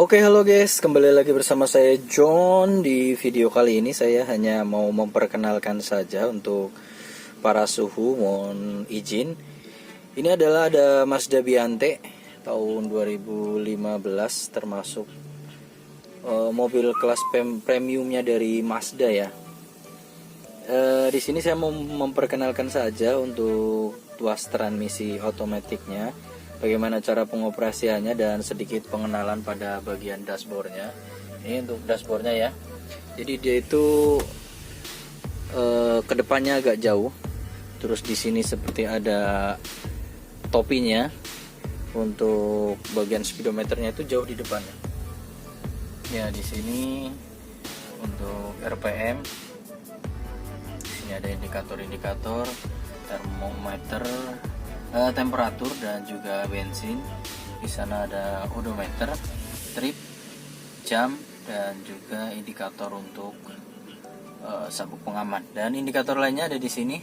Oke, halo guys, kembali lagi bersama saya John. Di video kali ini saya hanya mau memperkenalkan saja untuk para suhu, mohon izin. Ini adalah ada Mazda Biante tahun 2015, termasuk mobil kelas premiumnya dari Mazda ya. Di sini saya mau memperkenalkan saja untuk tuas transmisi otomatiknya, bagaimana cara pengoperasiannya, dan sedikit pengenalan pada bagian dashboardnya. Ini untuk dashboardnya ya. Jadi dia itu kedepannya agak jauh. Terus di sini seperti ada topinya. Untuk bagian speedometernya itu jauh di depannya. Ya, di sini untuk RPM. Di sini ada indikator-indikator, termometer, temperatur dan juga bensin. Di sana ada odometer, trip, jam, dan juga indikator untuk sabuk pengaman. Dan indikator lainnya ada di sini,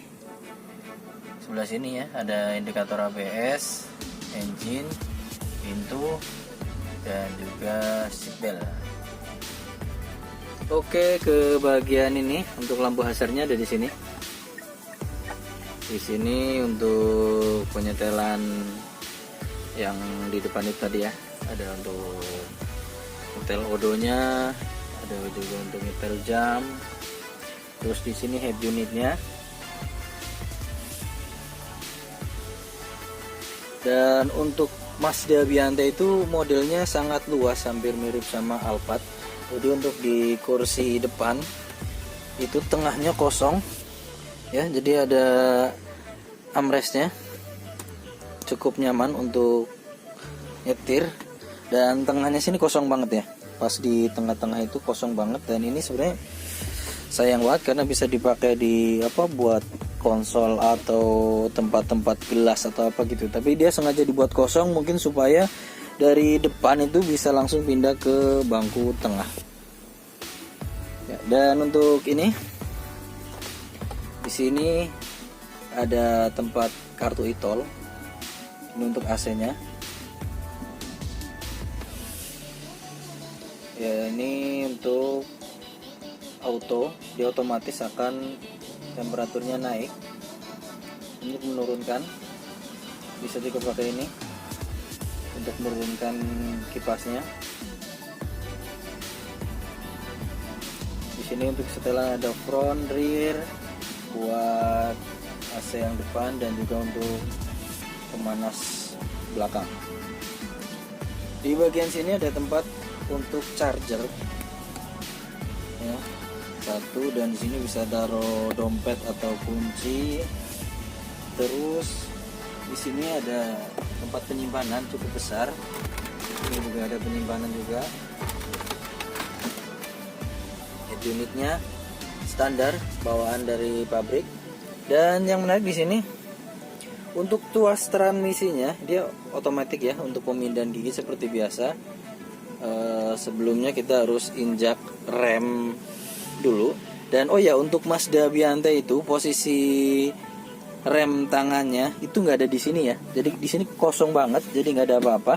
sebelah sini ya. Ada indikator ABS, engine, pintu, dan juga seatbelt. Oke, ke bagian ini untuk lampu hazardnya ada di sini. Di sini untuk penyetelan yang di depan itu tadi ya, ada untuk nyetel odonya, ada juga untuk nyetel jam. Terus di sini head unitnya. Dan untuk Mazda Biante itu modelnya sangat luas, hampir mirip sama Alphard. Jadi untuk di kursi depan itu tengahnya kosong ya, jadi ada armrestnya, cukup nyaman untuk nyetir. Dan tengahnya sini kosong banget ya, pas di tengah-tengah itu kosong banget. Dan ini sebenarnya sayang banget karena bisa dipakai di buat konsol atau tempat-tempat gelas atau apa gitu, tapi dia sengaja dibuat kosong mungkin supaya dari depan itu bisa langsung pindah ke bangku tengah ya. Dan untuk ini di sini ada tempat kartu e-tol. Ini untuk AC-nya. Ya, ini untuk auto, dia otomatis akan temperaturnya naik. Untuk menurunkan bisa juga pakai ini untuk menurunkan kipasnya. Di sini untuk setelan ada front, rear buat AC yang depan, dan juga untuk pemanas belakang. Di bagian sini ada tempat untuk charger ya, satu. Dan di sini bisa taruh dompet atau kunci. Terus di sini ada tempat penyimpanan cukup besar. Ini juga ada penyimpanan juga. Head unitnya standar bawaan dari pabrik. Dan yang menarik di sini untuk tuas transmisinya, dia otomatis ya untuk pemindahan gigi seperti biasa. Sebelumnya kita harus injak rem dulu. Dan oh ya, untuk Mazda Biante itu posisi rem tangannya itu nggak ada di sini ya, jadi di sini kosong banget, jadi nggak ada apa-apa.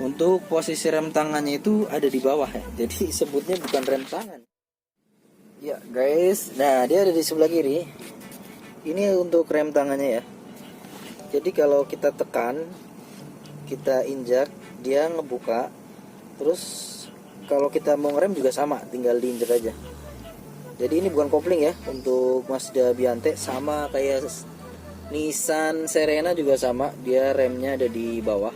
Untuk posisi rem tangannya itu ada di bawah ya, jadi sebutnya bukan rem tangan ya guys. Nah, dia ada di sebelah kiri. Ini untuk rem tangannya ya, jadi kalau kita tekan, kita injak, dia ngebuka. Terus kalau kita mau ngerem juga sama, tinggal diinjak aja. Jadi ini bukan kopling ya. Untuk Mazda Biante sama kayak Nissan Serena juga sama, dia remnya ada di bawah,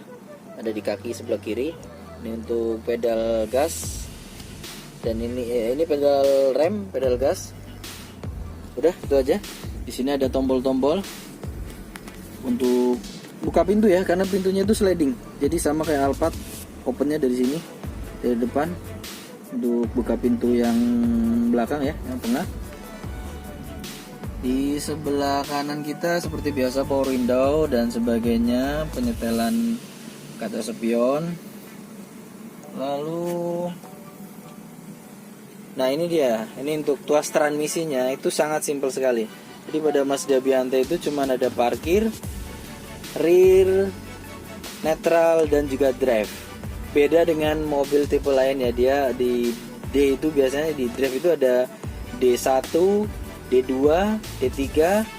ada di kaki sebelah kiri. Ini untuk pedal gas, dan ini pedal rem, pedal gas. Udah, itu aja. Di sini ada tombol-tombol untuk buka pintu ya, karena pintunya itu sliding. Jadi sama kayak Alphard, opennya dari sini, dari depan. Untuk buka pintu yang belakang ya, yang tengah. Di sebelah kanan kita seperti biasa power window dan sebagainya, penyetelan kaca spion. Lalu nah ini dia, ini untuk tuas transmisinya itu sangat simpel sekali. Jadi pada Mazda Biante itu cuma ada parkir, rear, netral, dan juga drive. beda dengan mobil tipe lain ya. Dia di D itu biasanya di drive itu ada D1, D2, D3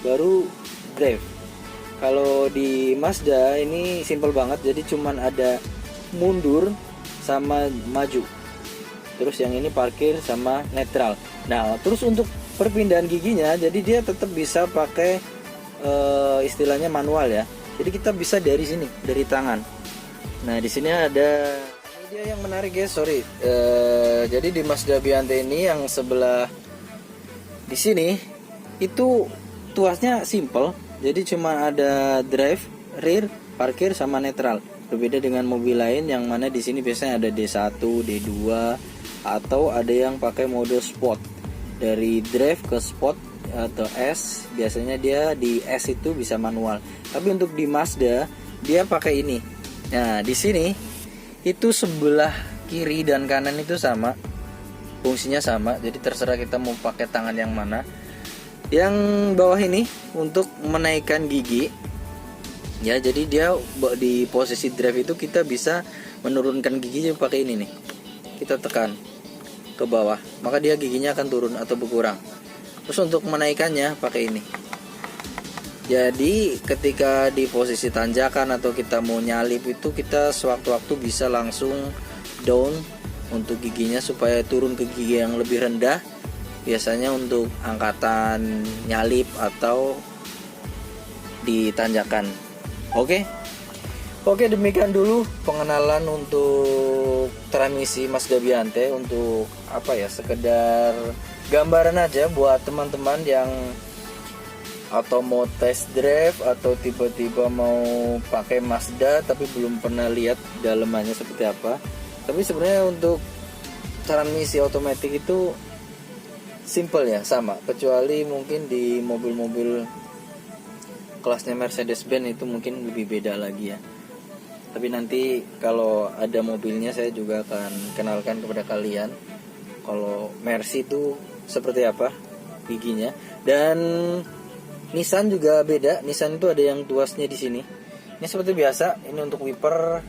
baru drive. Kalau di Mazda ini simple banget, jadi cuman ada mundur sama maju. Terus yang ini parkir sama netral. Nah, terus untuk perpindahan giginya, jadi dia tetap bisa pakai istilahnya manual ya. Jadi kita bisa dari sini, dari tangan. Nah, di sini ada, ini dia yang menarik guys, sorry. Jadi di Mazda Biante ini yang sebelah di sini itu tuasnya simple. Jadi cuma ada drive, rear, parkir sama netral. Berbeda dengan mobil lain yang mana di sini biasanya ada D1, D2 atau ada yang pakai mode sport. Dari drive ke sport atau S, biasanya dia di S itu bisa manual. Tapi untuk di Mazda dia pakai ini. Nah, di sini itu sebelah kiri dan kanan itu sama. Fungsinya sama. Jadi terserah kita mau pakai tangan yang mana. Yang bawah ini untuk menaikkan gigi ya, jadi dia di posisi drive itu kita bisa menurunkan giginya pakai ini nih, kita tekan ke bawah maka dia giginya akan turun atau berkurang. Terus untuk menaikkannya pakai ini, jadi ketika di posisi tanjakan atau kita mau nyalip itu kita sewaktu-waktu bisa langsung down untuk giginya supaya turun ke gigi yang lebih rendah. Biasanya untuk angkatan nyalip atau di tanjakan. Oke, demikian dulu pengenalan untuk transmisi Mazda Biante. Untuk apa ya, sekedar gambaran aja buat teman-teman yang atau mau test drive atau tiba-tiba mau pakai Mazda tapi belum pernah lihat dalemannya seperti apa. Tapi sebenarnya untuk transmisi otomatis itu simple ya, sama, kecuali mungkin di mobil-mobil kelasnya Mercedes-Benz itu mungkin lebih beda lagi ya. Tapi nanti kalau ada mobilnya saya juga akan kenalkan kepada kalian kalau Mercy itu seperti apa giginya. Dan Nissan juga beda. Nissan itu ada yang tuasnya di sini. Ini seperti biasa, ini untuk wiper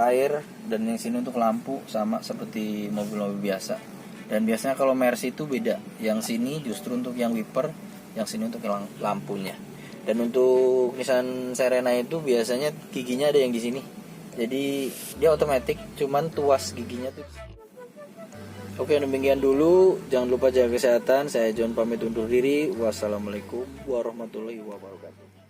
air, dan yang sini untuk lampu, sama seperti mobil-mobil biasa. Dan biasanya kalau Mercy itu beda, yang sini justru untuk yang wiper, yang sini untuk yang lampunya. Dan untuk Nissan Serena itu biasanya giginya ada yang di sini, jadi dia otomatis, cuman tuas giginya tuh. Oke, demikian dulu, jangan lupa jaga kesehatan. Saya John pamit undur diri. Wassalamualaikum warahmatullahi wabarakatuh.